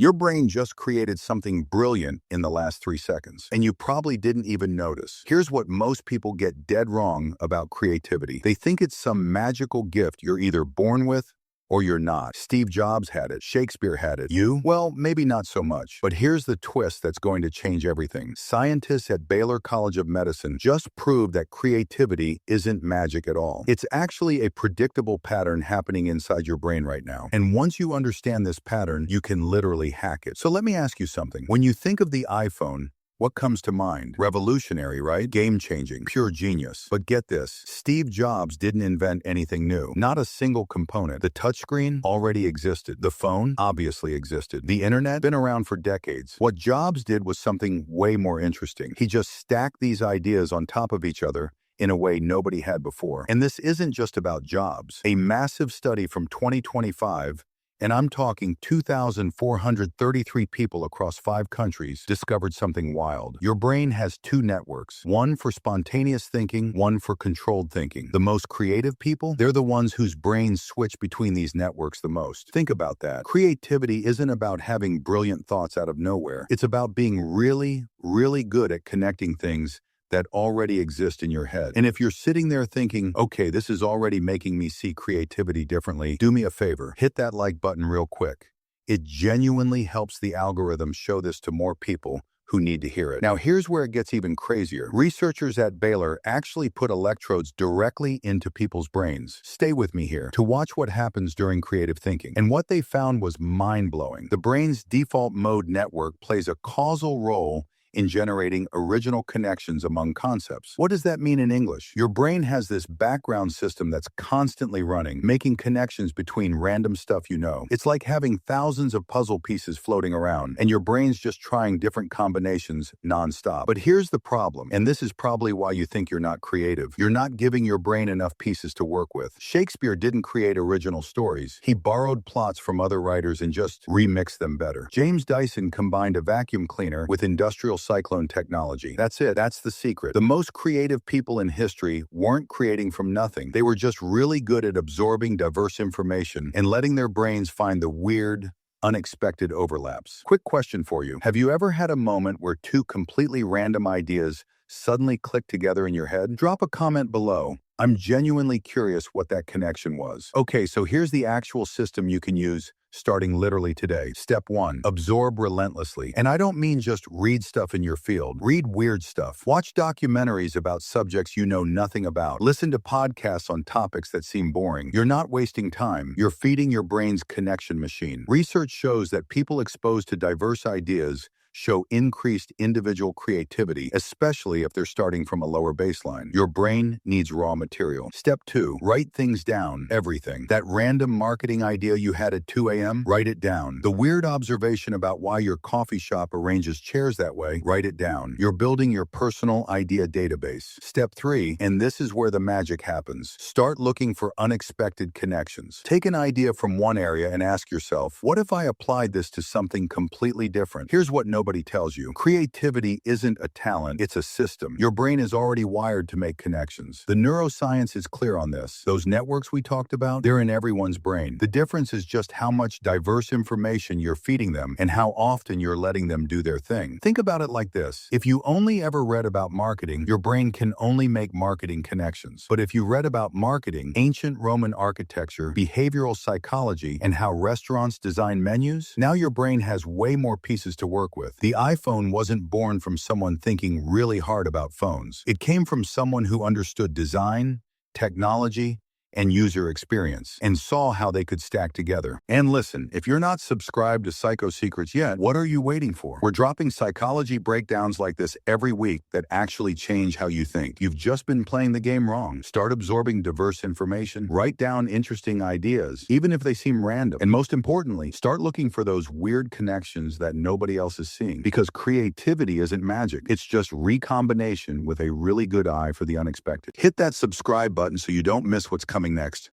Your brain just created something brilliant in the last 3 seconds, and you probably didn't even notice. Here's what most people get dead wrong about creativity. They think it's some magical gift you're either born with or you're not. Steve Jobs had it. Shakespeare had it. You? Well, maybe not so much. But here's the twist that's going to change everything. Scientists at Baylor College of Medicine just proved that creativity isn't magic at all. It's actually a predictable pattern happening inside your brain right now. And once you understand this pattern, you can literally hack it. So let me ask you something. When you think of the iPhone, what comes to mind? Revolutionary, right? Game-changing, pure genius. But get this, Steve Jobs didn't invent anything new. Not a single component. The touchscreen already existed. The phone obviously existed. The internet been around for decades. What Jobs did was something way more interesting. He just stacked these ideas on top of each other in a way nobody had before. And this isn't just about Jobs. A massive study from 2025, and I'm talking 2,433 people across 5 countries, discovered something wild. Your brain has 2 networks, one for spontaneous thinking, one for controlled thinking. The most creative people, they're the ones whose brains switch between these networks the most. Think about that. Creativity isn't about having brilliant thoughts out of nowhere. It's about being really, really good at connecting things that already exist in your head. And if you're sitting there thinking, okay, this is already making me see creativity differently, do me a favor, hit that like button real quick. It genuinely helps the algorithm show this to more people who need to hear it. Now, here's where it gets even crazier. Researchers at Baylor actually put electrodes directly into people's brains. Stay with me here to watch what happens during creative thinking. And what they found was mind-blowing. The brain's default mode network plays a causal role in generating original connections among concepts. What does that mean in English? Your brain has this background system that's constantly running, making connections between random stuff you know. It's like having thousands of puzzle pieces floating around, and your brain's just trying different combinations nonstop. But here's the problem, and this is probably why you think you're not creative. You're not giving your brain enough pieces to work with. Shakespeare didn't create original stories. He borrowed plots from other writers and just remixed them better. James Dyson combined a vacuum cleaner with industrial cyclone technology. That's it. That's the secret. The most creative people in history weren't creating from nothing. They were just really good at absorbing diverse information and letting their brains find the weird, unexpected overlaps. Quick question for you. Have you ever had a moment where 2 completely random ideas suddenly click together in your head? Drop a comment below. I'm genuinely curious what that connection was. Okay, so here's the actual system you can use starting literally today. Step 1, absorb relentlessly. And I don't mean just read stuff in your field. Read weird stuff. Watch documentaries about subjects you know nothing about. Listen to podcasts on topics that seem boring. You're not wasting time. You're feeding your brain's connection machine. Research shows that people exposed to diverse ideas show increased individual creativity, especially if they're starting from a lower baseline. Your brain needs raw material. Step 2, write things down. Everything. That random marketing idea you had at 2 a.m., write it down. The weird observation about why your coffee shop arranges chairs that way, write it down. You're building your personal idea database. Step 3, and this is where the magic happens. Start looking for unexpected connections. Take an idea from one area and ask yourself, what if I applied this to something completely different? Here's what nobody tells you. Creativity isn't a talent, it's a system. Your brain is already wired to make connections. The neuroscience is clear on this. Those networks we talked about, they're in everyone's brain. The difference is just how much diverse information you're feeding them and how often you're letting them do their thing. Think about it like this. If you only ever read about marketing, your brain can only make marketing connections. But if you read about marketing, ancient Roman architecture, behavioral psychology, and how restaurants design menus, now your brain has way more pieces to work with. The iPhone wasn't born from someone thinking really hard about phones. It came from someone who understood design, technology, and user experience, and saw how they could stack together. And listen, if you're not subscribed to Psycho Secrets yet, what are you waiting for? We're dropping psychology breakdowns like this every week that actually change how you think. You've just been playing the game wrong. Start absorbing diverse information, write down interesting ideas, even if they seem random. And most importantly, start looking for those weird connections that nobody else is seeing. Because creativity isn't magic. It's just recombination with a really good eye for the unexpected. Hit that subscribe button so you don't miss what's coming next.